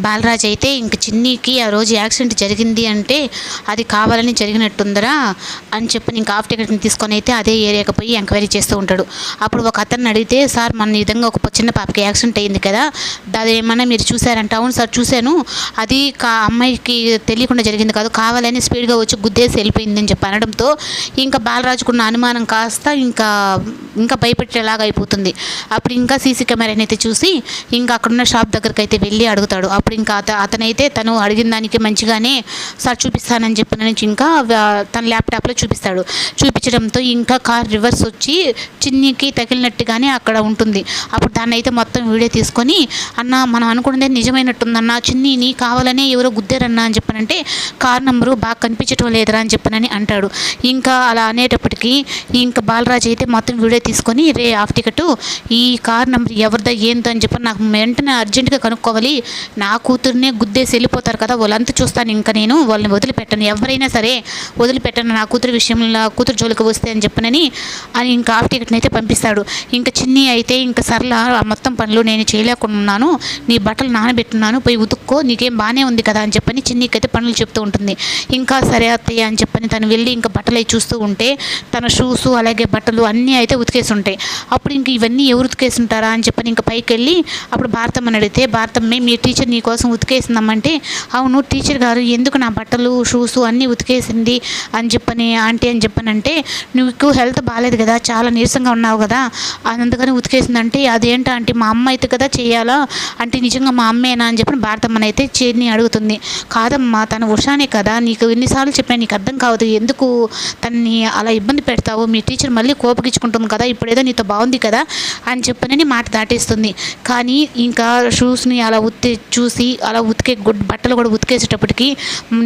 బాలరాజ్ అయితే ఇంక చిన్నికి ఆ రోజు యాక్సిడెంట్ జరిగింది అంటే అది కావాలని జరిగినట్టుందరా అని చెప్పి ఇంక హాఫ్ టికెట్ని తీసుకొని అయితే అదే ఏరియాకి పోయి ఎంక్వైరీ చేస్తూ ఉంటాడు. అప్పుడు ఒక అతన్ని అడిగితే, సార్ మన ఈ విధంగా ఒక చిన్న పాపకి యాక్సిడెంట్ అయింది కదా, అది ఏమన్నా మీరు చూసారంటే, అవును సార్ చూశాను, అది అమ్మాయికి తెలియకుండా జరిగింది కాదు, కావాలని స్పీడ్గా వచ్చి గుద్దేసి వెళ్ళిపోయిందని చెప్పి అనడంతో ఇంకా బాలరాజుకున్న అనుమానం కాస్త ఇంకా ఇంకా భయపెట్టేలాగా అయిపోతుంది. అప్పుడు ఇంకా సీసీ కెమెరాని అయితే చూసి ఇంకా అక్కడున్న షాప్ దగ్గరికి అయితే వెళ్ళి అడుగుతాడు. అప్పుడు ఇంకా అతనైతే తను అడిగిన దానికి మంచిగానే సార్ చూపిస్తానని చెప్పిన నుంచి ఇంకా తన ల్యాప్టాప్లో చూపించడంతో ఇంకా కార్ రివర్స్ వచ్చి చిన్నికి తగిలినట్టుగానే అక్కడ ఉంటుంది. అప్పుడు దాన్ని అయితే మొత్తం వీడియో తీసుకొని, అన్న మనం అనుకున్నదే నిజమైనట్టుందన్న, చిన్నిని కావాలనే ఎవరో గుద్దారన్నా అని చెప్పనంటే కార్ నెంబరు బాగా కనిపించడం లేదురా అని చెప్పనని అంటాడు. ఇంకా అలా అనేటప్పటికీ ఇంకా బాలరాజ్ అయితే మొత్తం వీడియో తీసుకొని, రే హాఫ్ టికెట్ ఈ కార్ నెంబర్ ఎవరిదా ఏందో అని చెప్పి నాకు వెంటనే అర్జెంటుగా కనుక్కోవాలి, నా కూతుర్నే గుద్దేసి వెళ్ళిపోతారు కదా వాళ్ళంతా చూస్తాను, ఇంకా నేను వాళ్ళని వదిలిపెట్టను, ఎవరైనా సరే వదిలిపెట్టను, నా కూతురు విషయంలో కూతురు జోలికి వస్తే అని చెప్పనని ఇంకా హాఫ్ టికెట్ని అయితే పంపిస్తాడు. ఇంకా చిన్ని అయితే ఇంకా సర్లా మొత్తం పనులు నేను చేయలేకున్నాను, నీ బట్టలు నానబెట్టున్నాను పోయి ఉతుక్కో, నీకేం బాగానే ఉంది కదా అని చెప్పని చిన్నికి అయితే పనులు చెప్తూ ఉంటుంది. ఇంకా సరే అత్తయ్య అని చెప్పని తను వెళ్ళి ఇంకా బట్టలు అవి చూస్తూ ఉంటే తన షూస్ అలాగే బట్టలు అన్నీ అయితే ఉతికేసి ఉంటాయి. అప్పుడు ఇంక ఇవన్నీ ఎవరు ఉతికేసి ఉంటారా అని చెప్పని ఇంకా పైకి వెళ్ళి అప్పుడు భారతమ్మని అడిగితే, భారతమ్మే మీ టీచర్ నీ కోసం ఉతికేసిందమ్మంటే, అవును టీచర్ గారు ఎందుకు నా బట్టలు షూస్ అన్నీ ఉతికేసింది అని చెప్పని ఆంటీ అని చెప్పనంటే, నీకు హెల్త్ బాగాలేదు కదా, చాలా నీరసంగా ఉన్నావు కదా అందుకని ఉతికేసిందంటే, అదేంటా అంటే మా అమ్మ అయితే కదా చేయాలా అంటే, నిజంగా మా అమ్మేనా అని చెప్పి భారతమ్మని అయితే చేరిని అడుగుతుంది. కాదమ్మా తను ఉషానే కదా, నీకు ఎన్నిసార్లు చెప్పాను నీకు అర్థం కావద్దు, ఎందుకు తనని అలా ఇబ్బంది పెడతావు, మీ టీచర్ మళ్ళీ కోపగించుకుంటుంది కదా, ఇప్పుడేదో నీతో బాగుంది కదా అని చెప్పనని మాట దాటేస్తుంది. కానీ ఇంకా షూస్ని అలా చూసి అలా బట్టలు కూడా ఉతికేసేటప్పటికి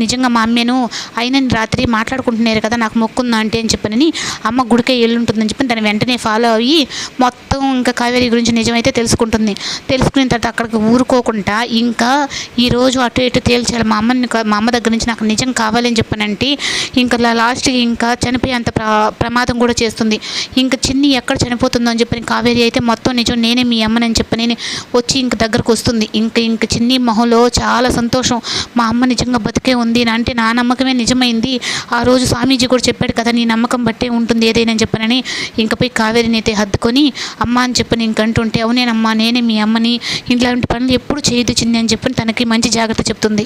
నిజంగా మా అమ్మేను అయిన రాత్రి మాట్లాడుకుంటున్నారు కదా, నాకు మొక్కుందా అంటే అని చెప్పనని అమ్మ గుడికే ఉంటుందని చెప్పి తను వెంటనే ఫాలో అయ్యి మొత్తం ఇంకా కావేరి గురించి నిజమైతే తెలుసుకుంటుంది. తెలుసుకున్న తర్వాత అక్కడికి ఊరుకోకుండా ఇంకా ఈరోజు అటు ఇటు తేల్చాలి, మా అమ్మ దగ్గర నుంచి నాకు నిజం కావాలని చెప్పనంటే ఇంకా లాస్ట్కి ఇంకా చనిపోయేంత ప్రమాదం కూడా చేస్తుంది. ఇంకా చిన్ని ఎక్కడ చనిపోతుందో అని చెప్పని కావేరి అయితే మొత్తం నిజం నేనే మీ అమ్మనని చెప్పని వచ్చి ఇంక దగ్గరకు వస్తుంది. ఇంక చిన్ని మొహంలో చాలా సంతోషం, మా అమ్మ నిజంగా బతికే ఉంది అంటే నా నమ్మకమే నిజమైంది, ఆ రోజు స్వామీజీ కూడా చెప్పాడు కదా నీ నమ్మకం బట్టే ఉంటుంది ఏదైనా చెప్పనని ఇంక పోయి కావేరిని అయితే హత్తుకొని అమ్మ అని చెప్పని ఇంకంటుంటే, అవునేనమ్మా నేనే మీ అమ్మని, ఇట్లాంటి పనులు ఎప్పుడు చేయదు చిన్ని అని చెప్పని తనకి మంచి జాగ్రత్త చెప్తుంది.